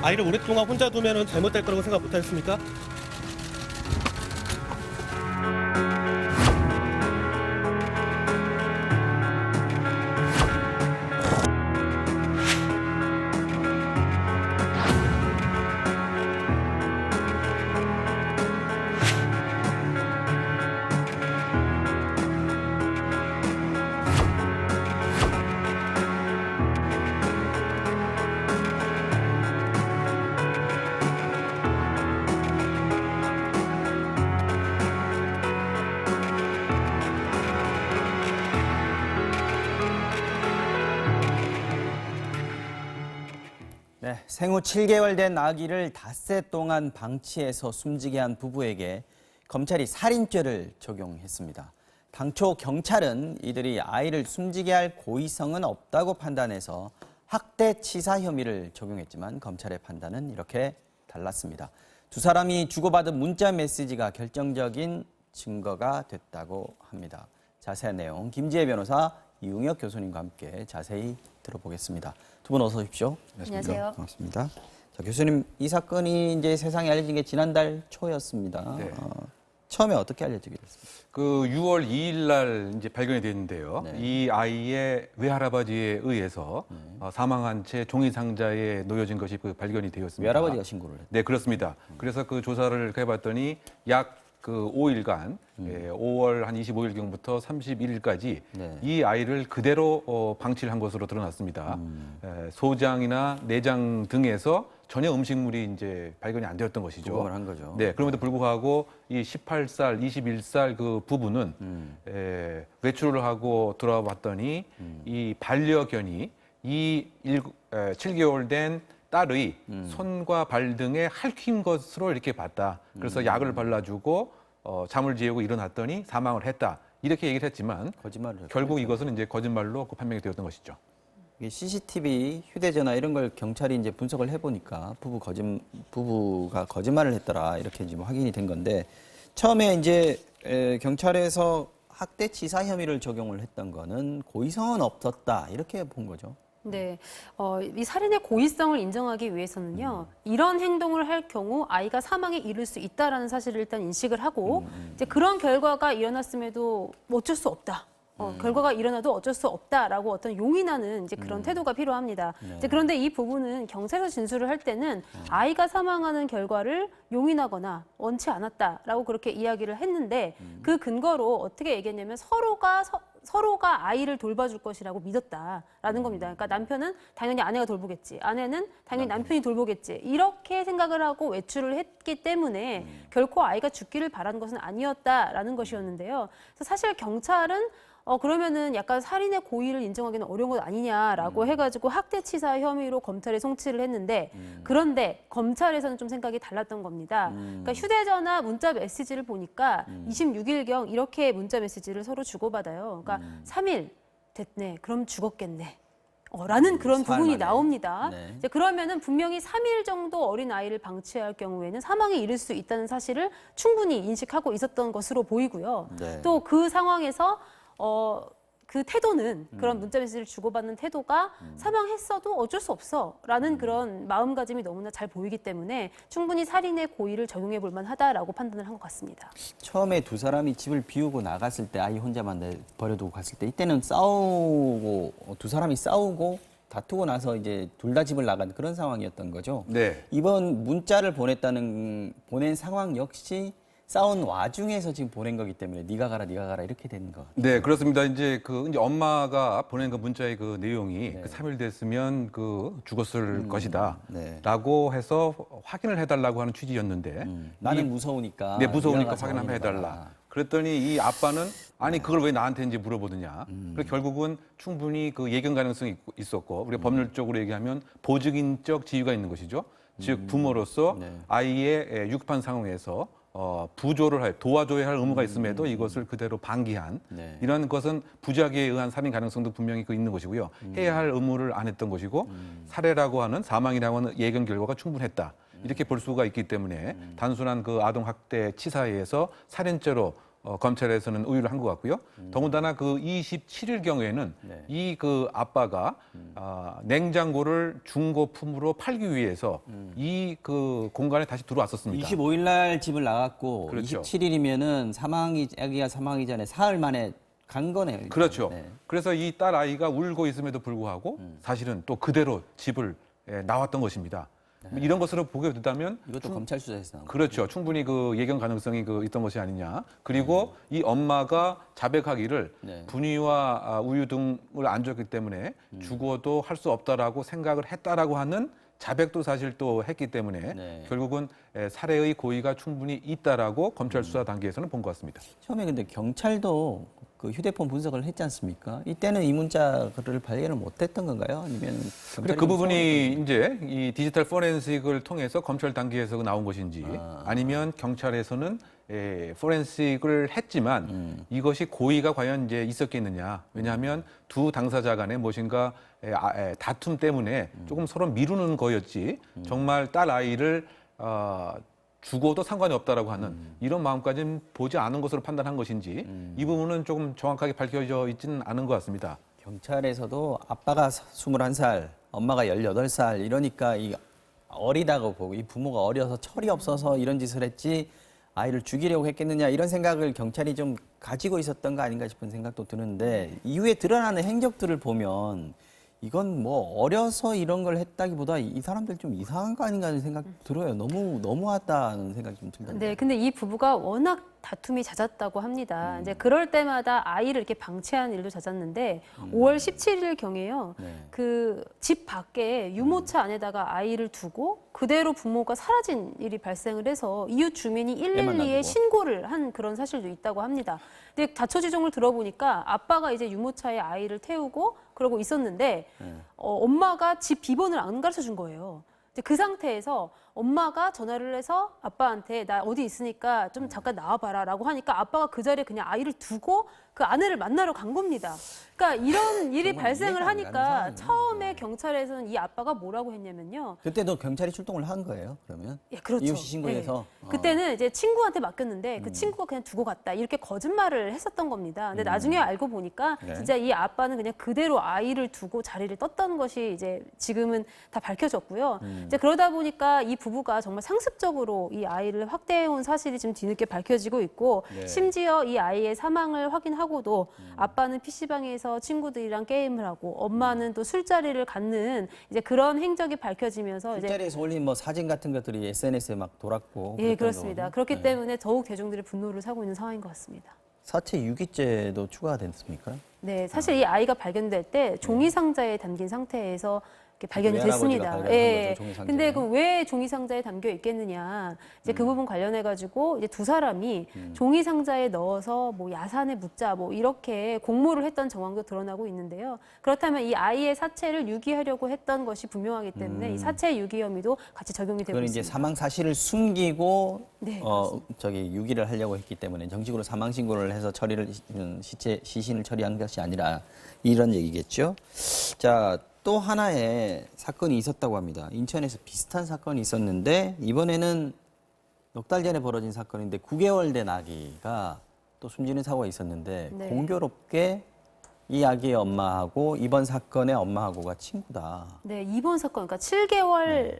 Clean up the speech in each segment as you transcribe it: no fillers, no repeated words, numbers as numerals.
아이를 오랫동안 혼자 두면 잘못될 거라고 생각 못하셨습니까? 네, 생후 7개월 된 아기를 닷새 동안 방치해서 숨지게 한 부부에게 검찰이 살인죄를 적용했습니다. 당초 경찰은 이들이 아이를 숨지게 할 고의성은 없다고 판단해서 학대치사 혐의를 적용했지만 검찰의 판단은 이렇게 달랐습니다. 두 사람이 주고받은 문자 메시지가 결정적인 증거가 됐다고 합니다. 자세한 내용 김지혜 변호사, 이웅혁 교수님과 함께 자세히 들어보겠습니다. 두 분 어서 오십시오. 안녕하세요. 반갑습니다. 자, 교수님, 이 사건이 이제 세상에 알려진 게 지난달 초였습니다. 네. 처음에 어떻게 알려지게 됐습니까? 그 6월 2일 날 이제 발견이 됐는데요. 네. 이 아이의 외할아버지에 의해서 사망한 채 종이 상자에 놓여진 것이 그 발견이 되었습니다. 외할아버지가 신고를 했죠. 네, 그렇습니다. 그래서 그 조사를 해봤더니 약 그 5일간 5월 한 25일경부터 31일까지 네. 이 아이를 그대로 방치를 한 것으로 드러났습니다. 소장이나 내장 등에서 전혀 음식물이 이제 발견이 안 되었던 것이죠. 부검을 한 거죠. 네, 그럼에도 불구하고 이 18살, 21살 그 부부는 외출을 하고 돌아와 봤더니 이 반려견이 이 7개월 된 딸의 손과 발 등에 핥힌 것으로 이렇게 봤다. 그래서 약을 발라주고 잠을 재우고 일어났더니 사망을 했다. 이렇게 얘기를 했지만 거짓말을 했죠. 결국 이것은 이제 거짓말로 그 판명이 되었던 것이죠. 이게 CCTV, 휴대전화 이런 걸 경찰이 이제 분석을 해보니까 부부가 거짓말을 했더라 이렇게 지금 확인이 된 건데 처음에 이제 경찰에서 학대치사 혐의를 적용을 했던 거는 고의성은 없었다 이렇게 본 거죠. 네, 이 살인의 고의성을 인정하기 위해서는요, 이런 행동을 할 경우 아이가 사망에 이를 수 있다라는 사실을 일단 인식을 하고, 이제 그런 결과가 일어났음에도 어쩔 수 없다. 결과가 일어나도 어쩔 수 없다라고 어떤 용인하는 이제 그런 태도가 필요합니다. 네. 이제 그런데 이 부분은 경찰에서 진술을 할 때는 아이가 사망하는 결과를 용인하거나 원치 않았다라고 그렇게 이야기를 했는데 그 근거로 어떻게 얘기했냐면 서로가 아이를 돌봐줄 것이라고 믿었다라는 겁니다. 그러니까 남편은 당연히 아내가 돌보겠지, 아내는 당연히 남편이 돌보겠지 이렇게 생각을 하고 외출을 했기 때문에 결코 아이가 죽기를 바란 것은 아니었다라는 것이었는데요. 그래서 사실 경찰은 그러면은 약간 살인의 고의를 인정하기는 어려운 것 아니냐라고 해가지고 학대치사 혐의로 검찰에 송치를 했는데 그런데 검찰에서는 좀 생각이 달랐던 겁니다. 그러니까 휴대전화 문자 메시지를 보니까 26일경 이렇게 문자 메시지를 서로 주고받아요. 그러니까 3일 됐네, 그럼 죽었겠네. 라는 그런 사흘 부분이 만에. 나옵니다. 네. 이제 그러면은 분명히 3일 정도 어린 아이를 방치할 경우에는 사망에 이를 수 있다는 사실을 충분히 인식하고 있었던 것으로 보이고요. 네. 또 그 상황에서 그 태도는 그런 문자 메시지를 주고받는 태도가 사망했어도 어쩔 수 없어라는 그런 마음가짐이 너무나 잘 보이기 때문에 충분히 살인의 고의를 적용해 볼 만하다라고 판단을 한 것 같습니다. 처음에 두 사람이 집을 비우고 나갔을 때 아이 혼자만 버려두고 갔을 때 이때는 싸우고 두 사람이 싸우고 다투고 나서 이제 둘 다 집을 나간 그런 상황이었던 거죠. 네. 이번 문자를 보낸 상황 역시 싸운 와중에서 지금 보낸 거기 때문에 네가 가라 이렇게 된 거. 네, 그렇습니다. 이제 이제 엄마가 보낸 그 문자의 그 내용이 네. 그 3일 됐으면 그 죽었을 것이다. 네. 라고 해서 확인을 해달라고 하는 취지였는데. 나는 무서우니까. 네, 무서우니까 네가 가서 확인 한번 확인해봐라. 해달라. 그랬더니 이 아빠는 아니 그걸 왜 나한테 이제 물어보느냐. 그래서 결국은 충분히 그 예견 가능성이 있었고 우리가 법률적으로 얘기하면 보증인적 지위가 있는 것이죠. 즉 부모로서 네. 아이의 위급한 상황에서 부조를 도와줘야 할 의무가 있음에도 이것을 그대로 방기한 네. 이런 것은 부작위에 의한 살인 가능성도 분명히 있는 것이고요. 해야 할 의무를 안 했던 것이고 살해라고 하는 사망이라고 하는 예견 결과가 충분했다. 이렇게 볼 수가 있기 때문에 단순한 그 아동 학대 치사에 의해서 살인죄로 검찰에서는 의율을 한 것 같고요. 더군다나 그 27일 경우에는 네. 이 그 아빠가 냉장고를 중고품으로 팔기 위해서 이 그 공간에 다시 들어왔었습니다. 25일 날 집을 나갔고 그렇죠. 27일이면은 아기가 사망하기 전에 사흘 만에 간 거네요. 일단. 그렇죠. 네. 그래서 이 딸 아이가 울고 있음에도 불구하고 사실은 또 그대로 집을 나왔던 것입니다. 이런 것으로 보게 된다면 이것도 검찰 수사에서 나온 그렇죠. 충분히 그 예견 가능성이 그 있던 것이 아니냐. 그리고 이 엄마가 자백하기를 네. 분유와 우유 등을 안 줬기 때문에 죽어도 할 수 없다라고 생각을 했다라고 하는 자백도 사실 또 했기 때문에 네. 결국은 살해의 고의가 충분히 있다라고 검찰 수사 단계에서는 본 것 같습니다. 처음에 근데 경찰도 그 휴대폰 분석을 했지 않습니까? 이때는 이 문자를 발견을 못했던 건가요? 아니면 그래 그 부분이 이제 이 디지털 포렌식을 통해서 검찰 단계에서 나온 것인지 아니면 경찰에서는 포렌식을 했지만 이것이 고의가 과연 이제 있었겠느냐. 왜냐하면 두 당사자 간에 무엇인가 다툼 때문에 조금 서로 미루는 거였지 정말 딸 아이를 죽어도 상관이 없다라고 하는 이런 마음까지는 보지 않은 것으로 판단한 것인지 이 부분은 조금 정확하게 밝혀져 있지는 않은 것 같습니다. 경찰에서도 아빠가 21살, 엄마가 18살 이러니까 이 어리다고 보고 이 부모가 어려서 철이 없어서 이런 짓을 했지 아이를 죽이려고 했겠느냐 이런 생각을 경찰이 좀 가지고 있었던 거 아닌가 싶은 생각도 드는데 이후에 드러나는 행적들을 보면 이건 뭐 어려서 이런 걸 했다기보다 이 사람들 좀 이상한 거 아닌가 하는 생각 들어요. 너무하다는 생각이 좀 들던데. 네, 근데 이 부부가 워낙 다툼이 잦았다고 합니다. 이제 그럴 때마다 아이를 이렇게 방치한 일도 잦았는데 5월 17일 경에요. 네. 그 집 밖에 유모차 안에다가 아이를 두고 그대로 부모가 사라진 일이 발생을 해서 이웃 주민이 애만 112에 놔두고. 신고를 한 그런 사실도 있다고 합니다. 근데 자초지종을 들어보니까 아빠가 이제 유모차에 아이를 태우고 그러고 있었는데 엄마가 집 비번을 안 가르쳐 준 거예요. 이제 그 상태에서 엄마가 전화를 해서 아빠한테 나 어디 있으니까 좀 잠깐 나와봐라라고 하니까 아빠가 그 자리에 그냥 아이를 두고 그 아내를 만나러 간 겁니다. 그러니까 이런 일이 정말 발생을 이해가 안 가는 하니까 상황이네요. 처음에 경찰에서는 이 아빠가 뭐라고 했냐면요. 그때도 경찰이 출동을 한 거예요. 그러면 예, 그렇죠. 이웃이 신고해서 예. 그때는 이제 친구한테 맡겼는데 그 친구가 그냥 두고 갔다 이렇게 거짓말을 했었던 겁니다. 근데 나중에 알고 보니까 네. 진짜 이 아빠는 그냥 그대로 아이를 두고 자리를 떴던 것이 이제 지금은 다 밝혀졌고요. 이제 그러다 보니까 이 부부가 정말 상습적으로 이 아이를 확대해온 사실이 지금 뒤늦게 밝혀지고 있고 네. 심지어 이 아이의 사망을 확인하고도 아빠는 PC방에서 친구들이랑 게임을 하고 엄마는 또 술자리를 갖는 이제 그런 행적이 밝혀지면서 이제 술자리에서 올린 뭐 사진 같은 것들이 SNS에 막 돌았고. 예, 그랬던 그렇습니다. 거거든요. 그렇기 네. 때문에 더욱 대중들의 분노를 사고 있는 상황인 것 같습니다. 사체 유기죄도 추가가 됐습니까? 네, 사실 이 아이가 발견될 때 종이 상자에 담긴 상태에서 이렇게 발견이 외할아버지가 됐습니다. 발견한 예. 거죠, 종이 상자에. 근데 그 왜 종이 상자에 담겨 있겠느냐? 이제 그 부분 관련해 가지고 이제 두 사람이 종이 상자에 넣어서 뭐 야산에 묻자 뭐 이렇게 공모를 했던 정황도 드러나고 있는데요. 그렇다면 이 아이의 사체를 유기하려고 했던 것이 분명하기 때문에 이 사체 유기 혐의도 같이 적용이 되고 그건 있습니다. 이제 사망 사실을 숨기고 네, 유기를 하려고 했기 때문에 정식으로 사망 신고를 해서 처리를 시신을 처리한 것이 아니라 이런 얘기겠죠. 자, 또 하나의 사건이 있었다고 합니다. 인천에서 비슷한 사건이 있었는데 이번에는 넉 달 전에 벌어진 사건인데 9개월 된 아기가 또 숨지는 사고가 있었는데 네. 공교롭게 이 아기의 엄마하고 이번 사건의 엄마하고가 친구다. 네, 이번 사건, 그러니까 7개월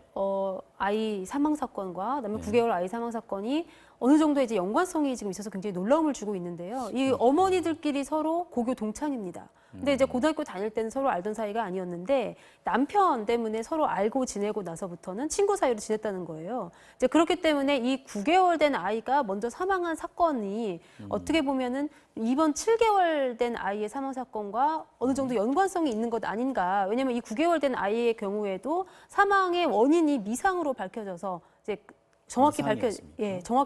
아이 사망 사건과 그다음에 9개월 아이 사망 사건이 어느 정도 이제 연관성이 지금 있어서 굉장히 놀라움을 주고 있는데요. 이 어머니들끼리 서로 고교 동창입니다. 근데 이제 고등학교 다닐 때는 서로 알던 사이가 아니었는데 남편 때문에 서로 알고 지내고 나서부터는 친구 사이로 지냈다는 거예요. 이제 그렇기 때문에 이 9개월 된 아이가 먼저 사망한 사건이 어떻게 보면은 이번 7개월 된 아이의 사망 사건과 어느 정도 연관성이 있는 것 아닌가. 왜냐하면 이 9개월 된 아이의 경우에도 사망의 원인이 미상으로 밝혀져서 이제 정확히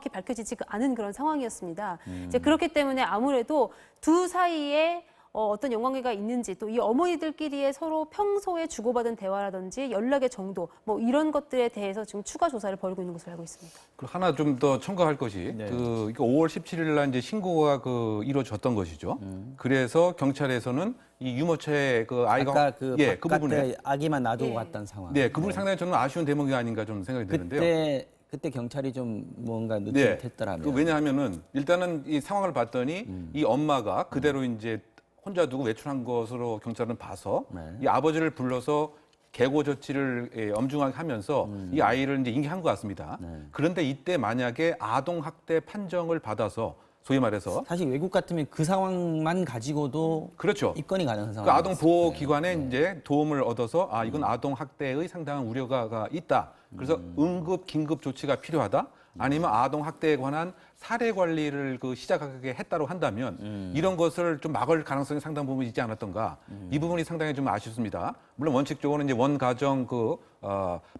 밝혀지지 않은 그런 상황이었습니다. 이제 그렇기 때문에 아무래도 두 사이에 어떤 연관계가 있는지 또 이 어머니들끼리의 서로 평소에 주고받은 대화라든지 연락의 정도 뭐 이런 것들에 대해서 지금 추가 조사를 벌이고 있는 것으로 알고 있습니다. 그리고 하나 좀 더 첨가할 것이 네. 이거 5월 17일 날 이제 신고가 이루어졌던 것이죠. 그래서 경찰에서는 이 유모차에 그 아이가 아까 그 그 바깥에 부분에 아기만 놔두고 예. 갔던 상황. 네, 그 부분이 상당히 저는 아쉬운 대목이 아닌가 좀 생각이 드는데요. 그때 그때 경찰이 좀 뭔가 네. 느릿했더라면. 그 왜냐하면은 일단은 이 상황을 봤더니 이 엄마가 그대로 이제 혼자 두고 외출한 것으로 경찰은 봐서 네. 이 아버지를 불러서 계고 조치를 엄중하게 하면서 이 아이를 이제 인계한 것 같습니다. 네. 그런데 이때 만약에 아동 학대 판정을 받아서 소위 말해서 사실 외국 같으면 그 상황만 가지고도 그렇죠. 입건이 가능한 상황. 그 아동 보호 기관에 이제 도움을 얻어서 아 이건 아동 학대의 상당한 우려가 있다. 그래서 응급 긴급 조치가 필요하다. 아니면 아동 학대에 관한 사례 관리를 시작하게 했다고 한다면 이런 것을 좀 막을 가능성이 상당 부분 있지 않았던가. 이 부분이 상당히 좀 아쉽습니다. 물론 원칙적으로는 이제 원가정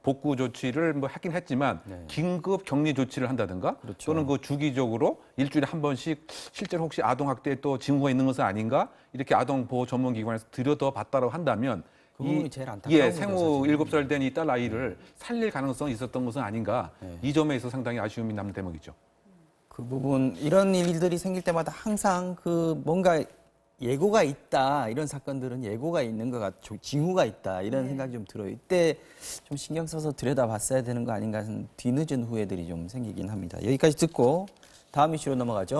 복구 조치를 뭐 하긴 했지만 긴급 격리 조치를 한다든가 그렇죠. 또는 주기적으로 일주일에 한 번씩 실제로 혹시 아동 학대에 또 징후가 있는 것은 아닌가 이렇게 아동 보호 전문 기관에서 들여다봤다고 한다면 그 부분이 제일 안타까운 예, 거죠, 생후 사실. 7살 된 이 딸 아이를 살릴 가능성이 있었던 것은 아닌가. 이 점에 있어서 상당히 아쉬움이 남는 대목이죠. 그 부분 이런 일들이 생길 때마다 항상 뭔가 예고가 있다 이런 사건들은 예고가 있는 것 같죠. 징후가 있다 이런 생각이 좀 들어요. 이때 좀 신경 써서 들여다봤어야 되는 거 아닌가 하는 뒤늦은 후회들이 좀 생기긴 합니다. 여기까지 듣고 다음 이슈로 넘어가죠.